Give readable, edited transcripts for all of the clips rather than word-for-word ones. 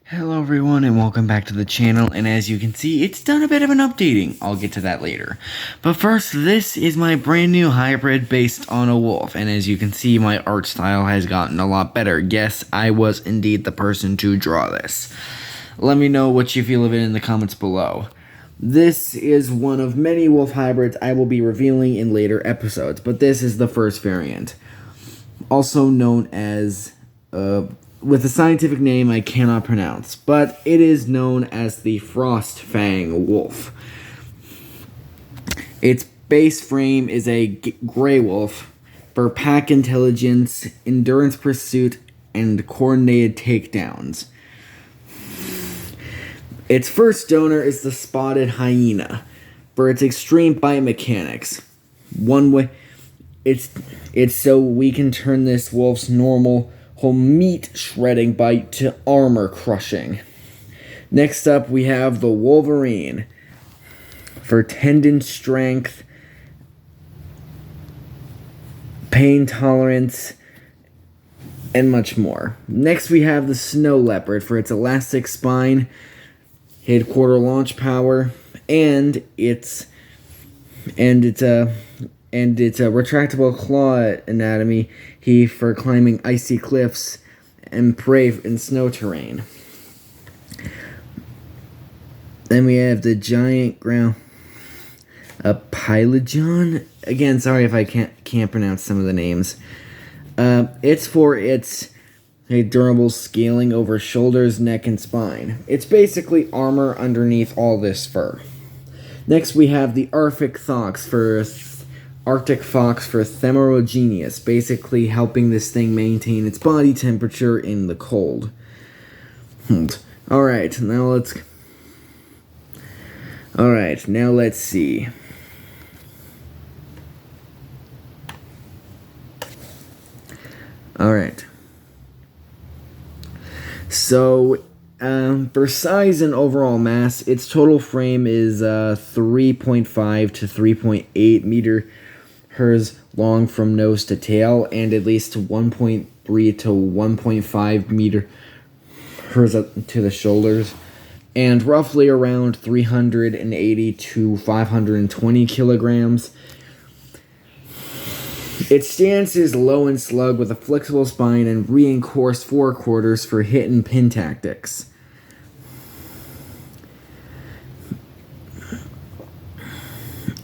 Hello everyone and welcome back to the channel, and as you can see, it's done a bit of an updating. I'll get to that later. But first, this is my brand new hybrid based on a wolf, and as you can see, my art style has gotten a lot better. Yes, I was indeed the person to draw this. Let me know what you feel of it in the comments below. This is one of many wolf hybrids I will be revealing in later episodes, but this is the first variant. Also known as, with a scientific name I cannot pronounce, but it is known as the FrostFang wolf. Its base frame is a gray wolf for pack intelligence, endurance pursuit, and coordinated takedowns. Its first donor is the spotted hyena for its extreme bite mechanics. One way, it's so we can turn this wolf's normal whole meat shredding bite to armor crushing. Next up, we have the Wolverine for tendon strength, pain tolerance, and much more. Next, we have the Snow Leopard for its elastic spine, headquarter launch power, and its retractable claw anatomy for climbing icy cliffs and prey in snow terrain. Then we have the giant ground Pylogon. Again, sorry if I can't pronounce some of the names. It's for its durable scaling over shoulders, neck, and spine. It's basically armor underneath all this fur. Next, we have the Arctic Fox for Thermogeneous, basically helping this thing maintain its body temperature in the cold. Alright, now let's see. Alright. So, for size and overall mass, its total frame is 3.5 to 3.8 meters long from nose to tail, and at least 1.3 to 1.5 meters to the shoulders, and roughly around 380 to 520 kilograms. Its stance is low and slug with a flexible spine and reinforced forequarters for hit and pin tactics.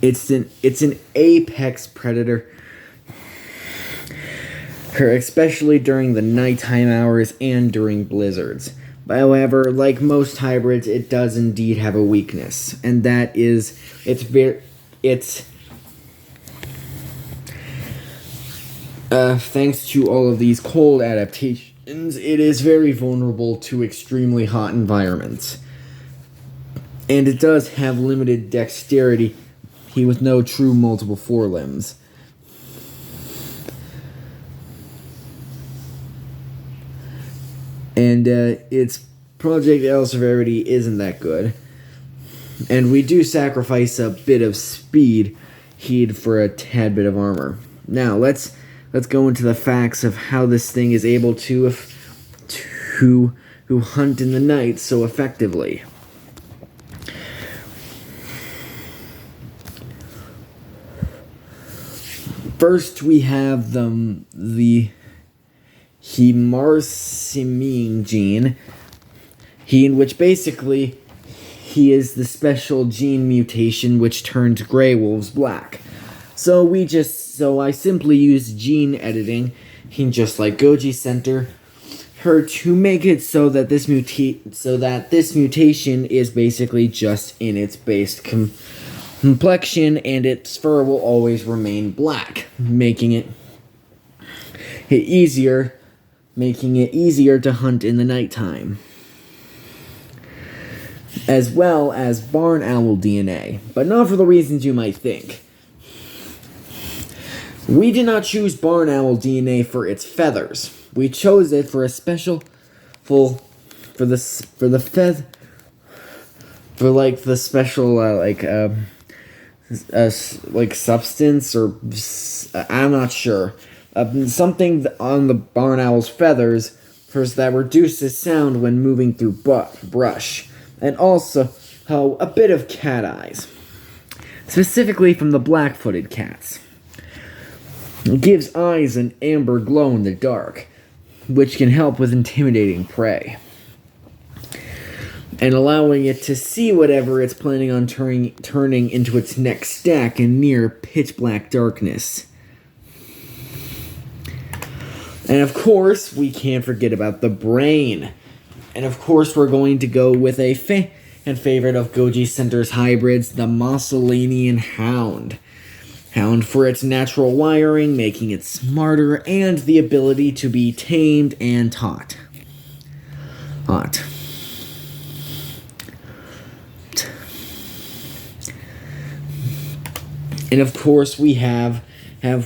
It's an apex predator, especially during the nighttime hours and during blizzards. However, like most hybrids, it does indeed have a weakness, and that is thanks to all of these cold adaptations, it is very vulnerable to extremely hot environments. And it does have limited dexterity, with no true multiple forelimbs. And its projectile severity isn't that good. And we do sacrifice a bit of speed for a tad bit of armor. Now, let's go into the facts of how this thing is able to hunt in the night so effectively. First, we have the hemarsimine gene, which basically is the special gene mutation which turns gray wolves black. So I simply use gene editing, just like Goji Center, to make it so that this mutation is basically just in its base complexion, and its fur will always remain black, making it easier to hunt in the nighttime. As well as barn owl DNA, but not for the reasons you might think. We did not choose barn owl DNA for its feathers. We chose it for a special substance, or I'm not sure. Something on the barn owl's feathers that reduces sound when moving through brush, and also a bit of cat eyes, specifically from the black-footed cats. It gives eyes an amber glow in the dark, which can help with intimidating prey, and allowing it to see whatever it's planning on turning into its next stack in near pitch-black darkness. And of course, we can't forget about the brain. And of course, we're going to go with a favorite of Goji Center's hybrids, the Mussolinian Hound. Hound for its natural wiring, making it smarter, and the ability to be tamed and taught. And of course, we have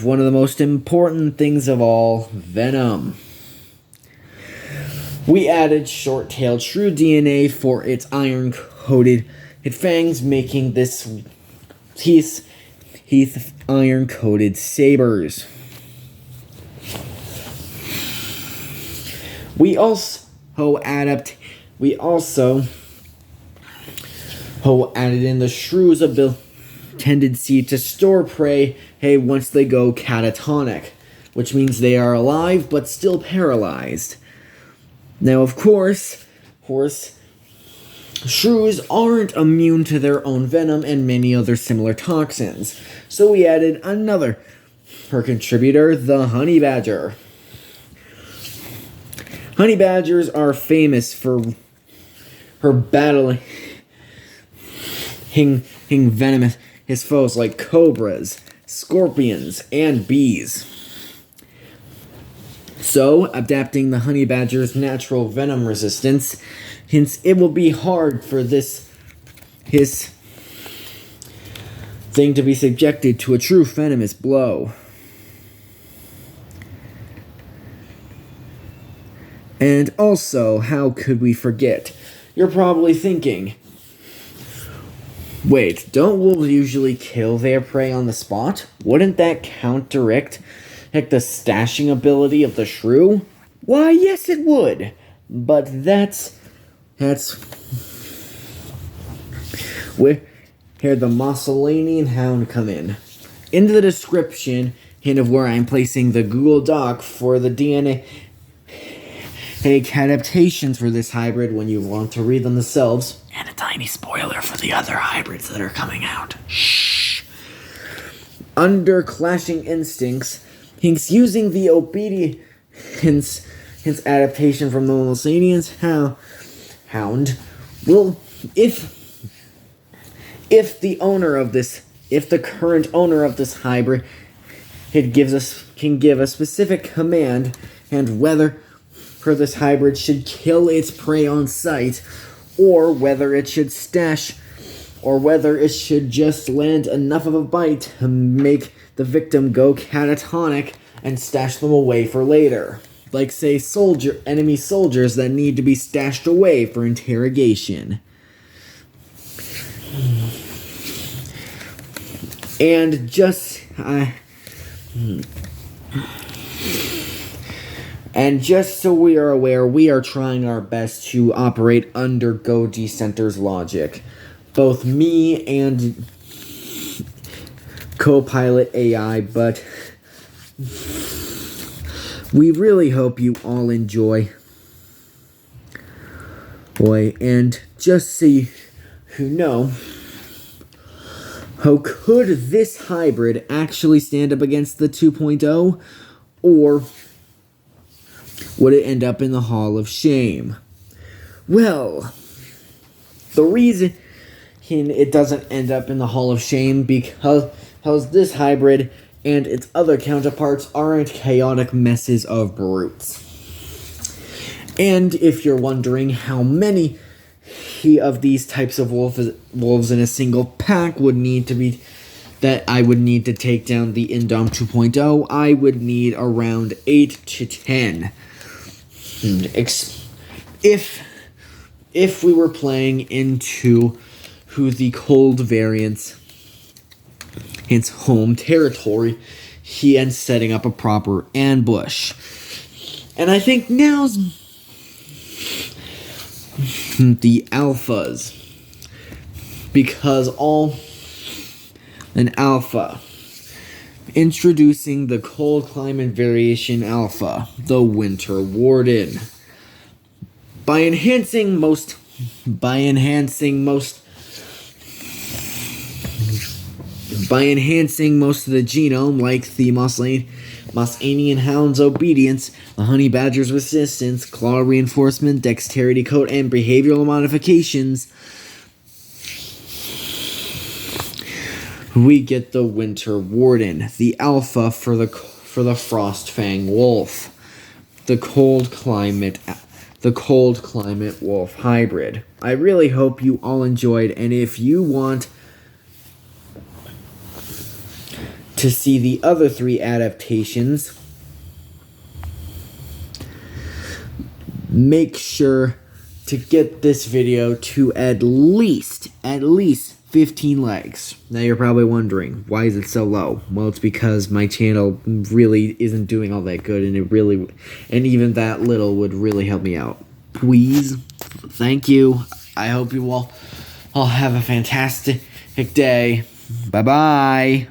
one of the most important things of all, venom. We added short-tailed shrew DNA for its iron-coated fangs, making this Heath iron-coated sabers. We also added in the shrew's tendency to store prey once they go catatonic, which means they are alive but still paralyzed. Now, of course, shrews aren't immune to their own venom and many other similar toxins, so we added another contributor, the honey badger. Honey badgers are famous for battling venomous foes like cobras, scorpions, and bees. So, adapting the honey badger's natural venom resistance, hence it will be hard for his thing to be subjected to a true venomous blow. And also, how could we forget? You're probably thinking, wait, don't wolves usually kill their prey on the spot? Wouldn't that counteract the stashing ability of the shrew? Why, yes it would. But that's where the Mussolinian Hound come in. In the description, hint of where I'm placing the Google Doc for the DNA adaptations for this hybrid when you want to read them themselves. And a tiny spoiler for the other hybrids that are coming out. Shh. Under clashing instincts, Hinks using the obedience adaptation from the Mussolinian's Hound will, if the current owner of this hybrid can give a specific command and whether this hybrid should kill its prey on sight, or whether it should just land enough of a bite to make the victim go catatonic and stash them away for later. Like, say, enemy soldiers that need to be stashed away for interrogation. And just so we are aware, we are trying our best to operate under Goji Center's logic. Both me and Copilot AI, but we really hope you all enjoy. And just so you know, how could this hybrid actually stand up against the 2.0, or would it end up in the Hall of Shame? Well, the reason it doesn't end up in the Hall of Shame because this hybrid and its other counterparts aren't chaotic messes of brutes. And if you're wondering how many of these types of wolves in a single pack would need to be, that I would need to take down the Indom 2.0, I would need around 8 to 10. If we were playing into the cold variants, hence home territory, and setting up a proper ambush. And I think now's the alphas. Because an alpha. Introducing the cold climate variation alpha, the winter warden. By enhancing most of the genome, like the Mossanian hound's obedience, the honey badger's resistance, claw reinforcement, dexterity code, and behavioral modifications, we get the winter warden, the alpha for the FrostFang wolf, the cold climate wolf hybrid. I really hope you all enjoyed, and if you want to see the other 3 adaptations, make sure to get this video to at least 15 likes. Now you're probably wondering, why is it so low? Well, it's because my channel really isn't doing all that good, and even that little would really help me out. Please, thank you. I hope you all have a fantastic day. Bye-bye.